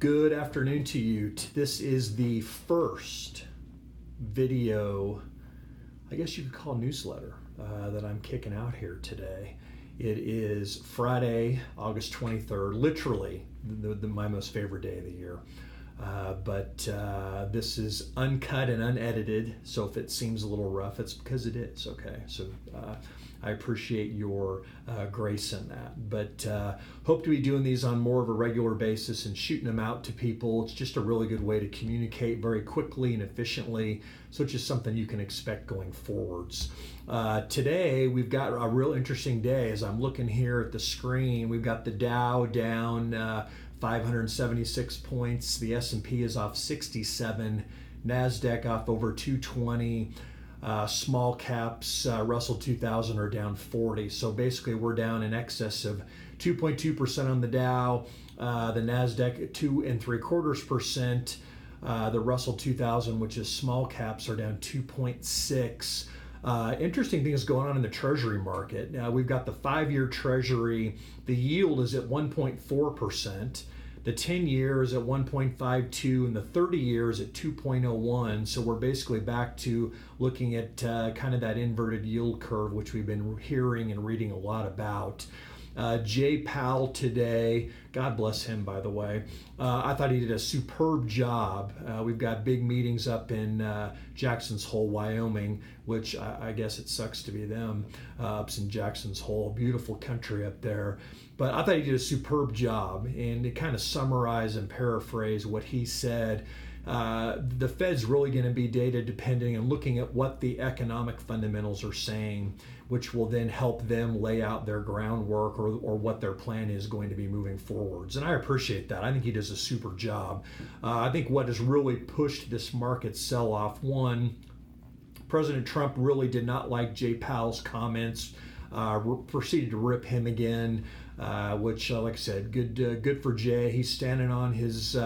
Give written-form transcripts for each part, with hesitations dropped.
Good afternoon to you. This is the first video, I guess you could call newsletter, that I'm kicking out here today. It is Friday, August 23rd, literally my most favorite day of the year. But this is uncut and unedited, so if it seems a little rough, it's because it is, okay? So I appreciate your grace in that. But hope to be doing these on more of a regular basis and shooting them out to people. It's just a really good way to communicate very quickly and efficiently, so it's just something you can expect going forwards. Today, we've got a real interesting day. As I'm looking here at the screen, we've got the Dow down 576 points. The S&P is off 67. NASDAQ off over 220. Small caps, Russell 2000 are down 40. So basically we're down in excess of 2.2% on the Dow. The NASDAQ at 2.75%. The Russell 2000, which is small caps, are down 2.6. Interesting things going on in the Treasury market. We've got the 5-year Treasury. The yield is at 1.4%. The 10-year is at 1.52, and the 30-year is at 2.01. So we're basically back to looking at kind of that inverted yield curve, which we've been hearing and reading a lot about. Jay Powell today, God bless him, by the way. I thought he did a superb job. We've got big meetings up in Jackson's Hole, Wyoming, which I guess it sucks to be them, up in Jackson's Hole. Beautiful country up there. But I thought he did a superb job, and to kind of summarize and paraphrase what he said, the Fed's really going to be data dependent and looking at what the economic fundamentals are saying, which will then help them lay out their groundwork or what their plan is going to be moving forwards. And I appreciate that. I think he does a super job. I think what has really pushed this market sell-off, one, President Trump really did not like Jay Powell's comments, proceeded to rip him again, which, like I said, good for Jay. He's standing on his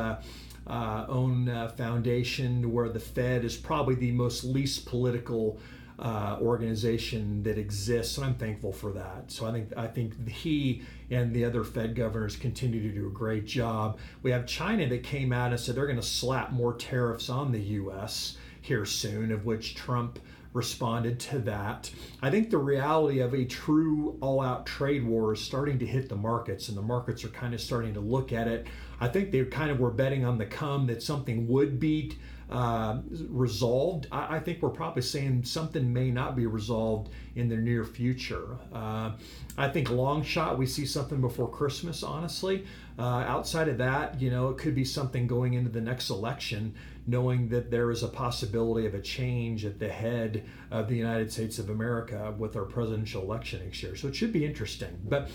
own foundation, where the Fed is probably the most least political organization that exists, and I'm thankful for that. So I think he and the other Fed governors continue to do a great job. We have China that came out and said they're going to slap more tariffs on the U.S. here soon, of which Trump responded to that. I think the reality of a true all-out trade war is starting to hit the markets, and the markets are kind of starting to look at it. I think they kind of were betting on the come that something would be resolved. I think we're probably saying something may not be resolved in the near future. I think long shot, we see something before Christmas, honestly. Outside of that, it could be something going into the next election, knowing that there is a possibility of a change at the head of the United States of America with our presidential election next year. So it should be interesting. But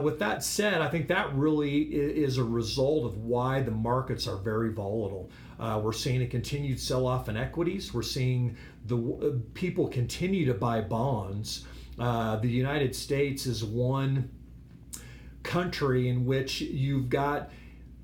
with that said, I think that really is a result of why the markets are very volatile. We're seeing a continued sell-off in equities. We're seeing the people continue to buy bonds. The United States is one country in which you've got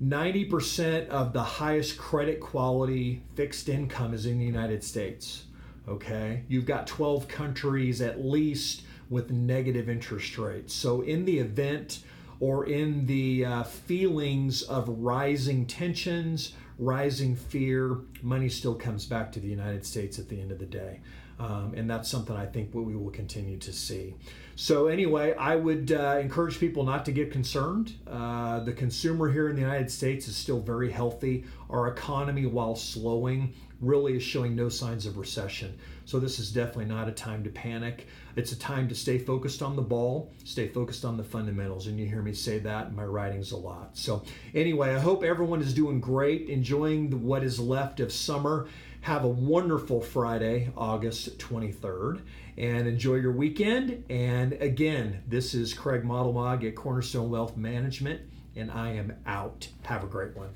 90% of the highest credit quality fixed income is in the United States. Okay, you've got 12 countries at least with negative interest rates. So in the event or in the feelings of rising tensions, rising fear, money still comes back to the United States at the end of the day. And that's something I think we will continue to see. So anyway, I would encourage people not to get concerned. The consumer here in the United States is still very healthy. Our economy, while slowing, really is showing no signs of recession. So this is definitely not a time to panic. It's a time to stay focused on the ball, stay focused on the fundamentals. And you hear me say that in my writings a lot. So anyway, I hope everyone is doing great, enjoying what is left of summer. Have a wonderful Friday, August 23rd, and enjoy your weekend. And again, this is Craig Modelmog at Cornerstone Wealth Management, and I am out. Have a great one.